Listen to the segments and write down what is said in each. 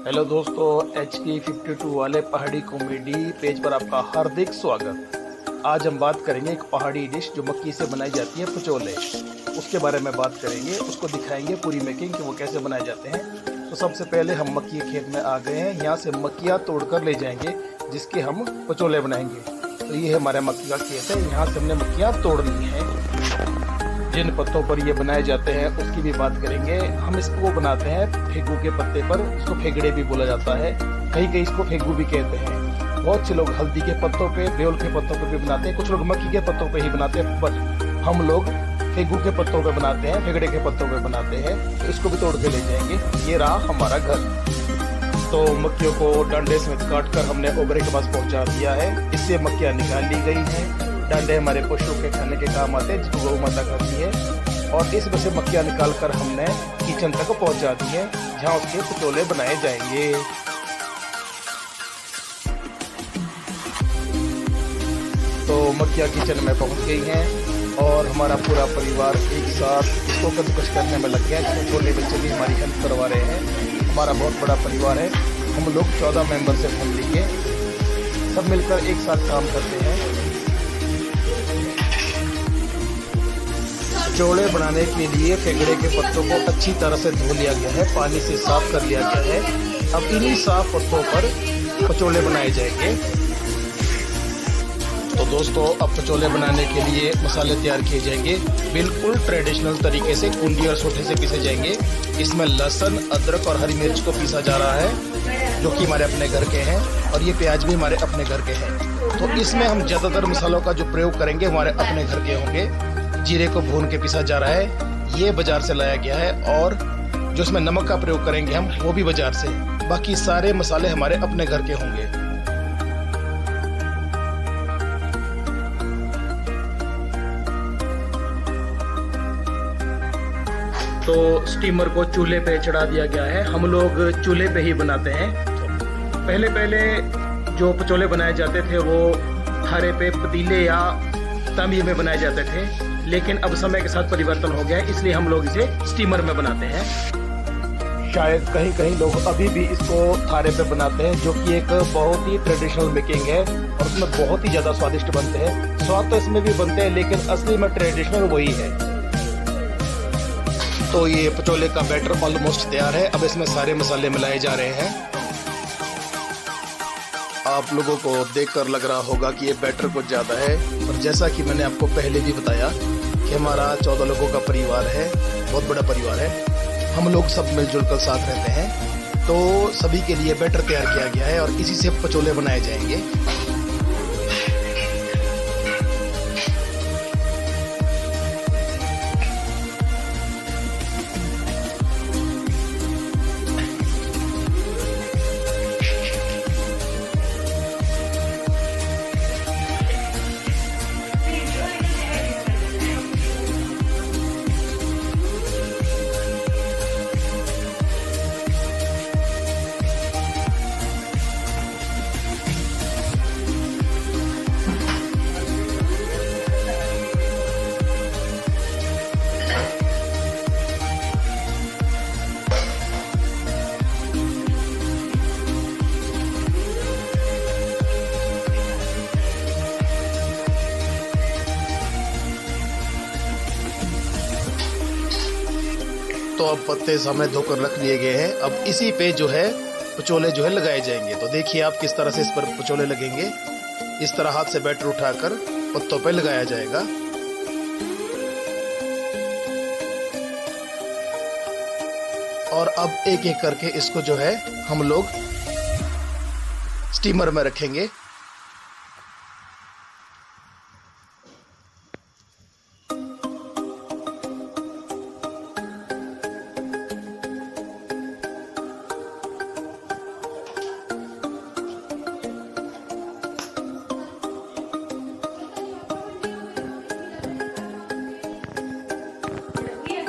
Hello दोस्तों, HK52 वाले पहाड़ी कॉमेडी पेज पर आपका हार्दिक स्वागत। आज हम बात करेंगे एक पहाड़ी डिश जो मक्की से बनाई जाती है, पचोले। उसके बारे में बात करेंगे, उसको दिखाएंगे पूरी मेकिंग कि वो कैसे बनाए जाते हैं। तो सबसे पहले हम मक्की के खेत में आ गए हैं। यहाँ से मक्कियाँ तोड़कर ले जाएंगे जिसके हम पचोले बनाएंगे। तो ये हमारा मक्की का खेत है, यहाँ से हमने मक्कियाँ तोड़ ली हैं। जिन पत्तों पर ये बनाए जाते हैं उसकी भी बात करेंगे। हम इसको बनाते हैं फेगू के पत्ते पर, इसको फेगड़े भी बोला जाता है, कहीं कहीं इसको फेगू भी कहते हैं। बहुत से लोग हल्दी के पत्तों पे, बेल के पत्तों पे भी बनाते हैं, कुछ लोग मक्की के पत्तों पे ही बनाते हैं, पर हम लोग फेगू के पत्तों पे बनाते हैं, फेगड़े के पत्तों पे बनाते हैं। तो इसको भी तोड़ के ले जाएंगे। ये रहा हमारा घर। तो मक्कियों को डंडे से काट कर हमने ओबरे के पास पहुँचा दिया है। इससे मक्कियाँ निकाल ली गई हैं। डंडे हमारे पशुओं के खाने के काम आते हैं, जिसको गौ माता खाती है। और इसमें से मक्खियाँ निकाल कर हमने किचन तक पहुंचा दी है, जहां उसके पचोले बनाए जाएंगे। तो मक्खियाँ किचन में पहुंच गई हैं और हमारा पूरा परिवार एक साथ इसको कद्दूकस करने में लग गया है। इसमें छोटे बच्चे भी हमारी हेल्प करवा रहे हैं। हमारा बहुत बड़ा परिवार है, हम लोग 14 मेंबर से फैमिली के, सब मिलकर एक साथ काम करते हैं। पचोले बनाने के लिए फेगड़े के पत्तों को अच्छी तरह से धो लिया गया है, पानी से साफ कर लिया गया है। अब इन्हीं साफ पत्तों पर पचोले बनाए जाएंगे। तो दोस्तों, अब पचोले बनाने के लिए मसाले तैयार किए जाएंगे, बिल्कुल ट्रेडिशनल तरीके से कूंडी और सोठे से पीसे जाएंगे। इसमें लहसुन, अदरक और हरी मिर्च को पीसा जा रहा है, जो कि हमारे अपने घर के हैं, और ये प्याज भी हमारे अपने घर के हैं। तो इसमें हम ज़्यादातर मसालों का जो प्रयोग करेंगे हमारे अपने घर के होंगे। जीरे को भून के पीसा जा रहा है, ये बाजार से लाया गया है। और जो इसमें नमक का प्रयोग करेंगे हम, वो भी बाजार से। बाकी सारे मसाले हमारे अपने घर के होंगे। तो स्टीमर को चूल्हे पे चढ़ा दिया गया है। हम लोग चूल्हे पे ही बनाते हैं। पहले पहले जो पचोले बनाए जाते थे वो थारे पे, पतीले या तांबे में बनाए जाते थे, लेकिन अब समय के साथ परिवर्तन हो गया है, इसलिए हम लोग इसे स्टीमर में बनाते हैं। शायद कहीं कहीं लोग अभी भी इसको थारे पे बनाते हैं, जो कि एक बहुत ही ट्रेडिशनल मेकिंग है और उसमें बहुत ही ज़्यादा स्वादिष्ट बनते हैं। स्वाद तो इसमें भी बनते हैं, लेकिन असली में ट्रेडिशनल वही है। तो ये पचोले का बैटर ऑलमोस्ट तैयार है। अब इसमें सारे मसाले मिलाए जा रहे हैं। आप लोगों को देखकर लग रहा होगा कि ये बैटर कुछ ज़्यादा है, और जैसा कि मैंने आपको पहले भी बताया कि हमारा 14 लोगों का परिवार है, बहुत बड़ा परिवार है। हम लोग सब मिलजुल कर साथ रहते हैं। तो सभी के लिए बैटर तैयार किया गया है और इसी से पचोले बनाए जाएंगे। तो अब पत्ते हमें धोकर रख लिए गए हैं। अब इसी पे जो है पचोले जो है लगाए जाएंगे। तो देखिए आप किस तरह से इस पर पचोले लगेंगे। इस तरह हाथ से बैटर उठाकर पत्तों पे लगाया जाएगा। और अब एक एक करके इसको जो है हम लोग स्टीमर में रखेंगे।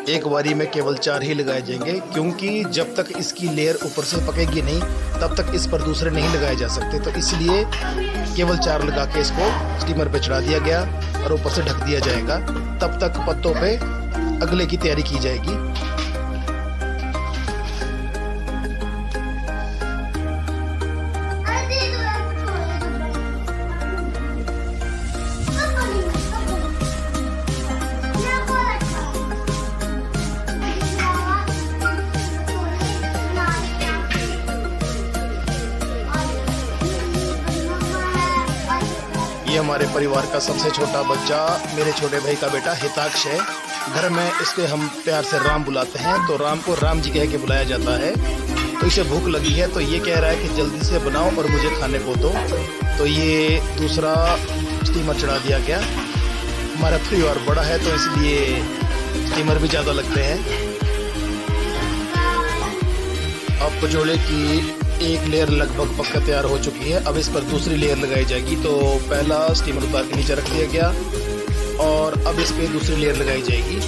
एक बारी में केवल 4 ही लगाए जाएंगे, क्योंकि जब तक इसकी लेयर ऊपर से पकेगी नहीं तब तक इस पर दूसरे नहीं लगाए जा सकते। तो इसलिए केवल 4 लगा के इसको स्टीमर पे चढ़ा दिया गया और ऊपर से ढक दिया जाएगा। तब तक पत्तों पे अगले की तैयारी की जाएगी। ये हमारे परिवार का सबसे छोटा बच्चा, मेरे छोटे भाई का बेटा हिताक्ष है। घर में इसके हम प्यार से राम बुलाते हैं, तो राम को राम जी कह के बुलाया जाता है। तो इसे भूख लगी है, तो ये कह रहा है कि जल्दी से बनाओ और मुझे खाने को दो। तो ये दूसरा स्टीमर चढ़ा दिया गया। हमारा परिवार बड़ा है तो इसलिए स्टीमर भी ज़्यादा लगते हैं। अब पचोले की एक लेयर लगभग पक्का तैयार हो चुकी है। अब इस पर दूसरी लेयर लगाई जाएगी। तो पहला स्टीमर उतार के नीचे रख दिया गया और अब इस पर दूसरी लेयर लगाई जाएगी।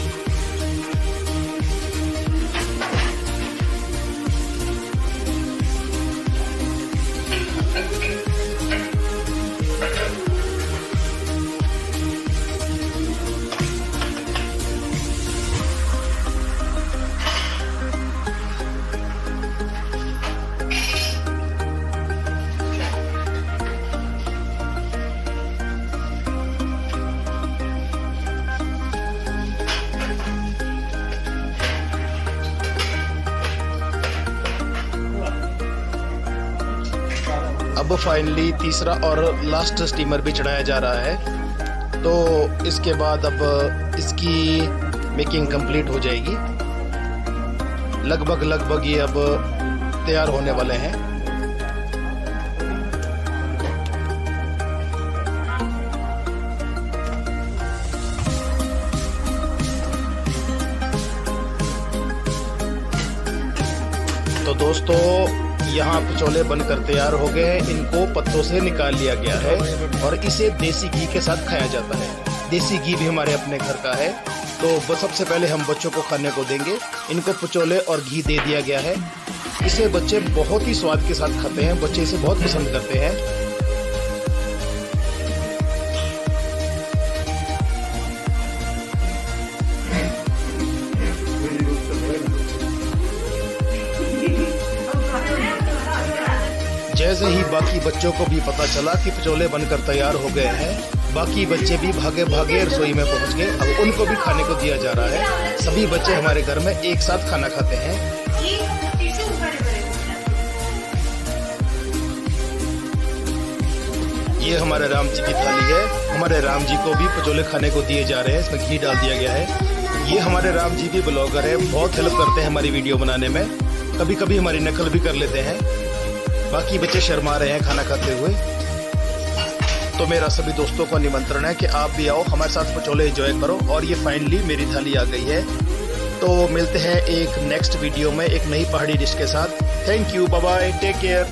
अब फाइनली तीसरा और लास्ट स्टीमर भी चढ़ाया जा रहा है। तो इसके बाद अब इसकी मेकिंग कंप्लीट हो जाएगी। लगभग ये अब तैयार होने वाले हैं। तो दोस्तों, यहाँ पचोले बनकर तैयार हो गए हैं। इनको पत्तों से निकाल लिया गया है और इसे देसी घी के साथ खाया जाता है। देसी घी भी हमारे अपने घर का है। तो सबसे पहले हम बच्चों को खाने को देंगे। इनको पचोले और घी दे दिया गया है। इसे बच्चे बहुत ही स्वाद के साथ खाते हैं। बच्चे इसे बहुत पसंद करते हैं। जैसे ही बाकी बच्चों को भी पता चला कि पचोले बनकर तैयार हो गए हैं, बाकी बच्चे भी भागे भागे रसोई में पहुंच गए। अब उनको भी खाने को दिया जा रहा है। सभी बच्चे हमारे घर में एक साथ खाना खाते हैं। ये हमारे राम जी की थाली है। हमारे राम जी को भी पचोले खाने को दिए जा रहे हैं। इसमें घी डाल दिया गया है। ये हमारे राम जी भी ब्लॉगर है, बहुत हेल्प करते हैं हमारी वीडियो बनाने में। कभी कभी हमारी नकल भी कर लेते हैं। बाकी बच्चे शर्मा रहे हैं खाना खाते हुए। तो मेरा सभी दोस्तों को निमंत्रण है कि आप भी आओ, हमारे साथ पचोले एंजॉय करो। और ये फाइनली मेरी थाली आ गई है। तो मिलते हैं एक नेक्स्ट वीडियो में एक नई पहाड़ी डिश के साथ। Thank you, bye bye, take care.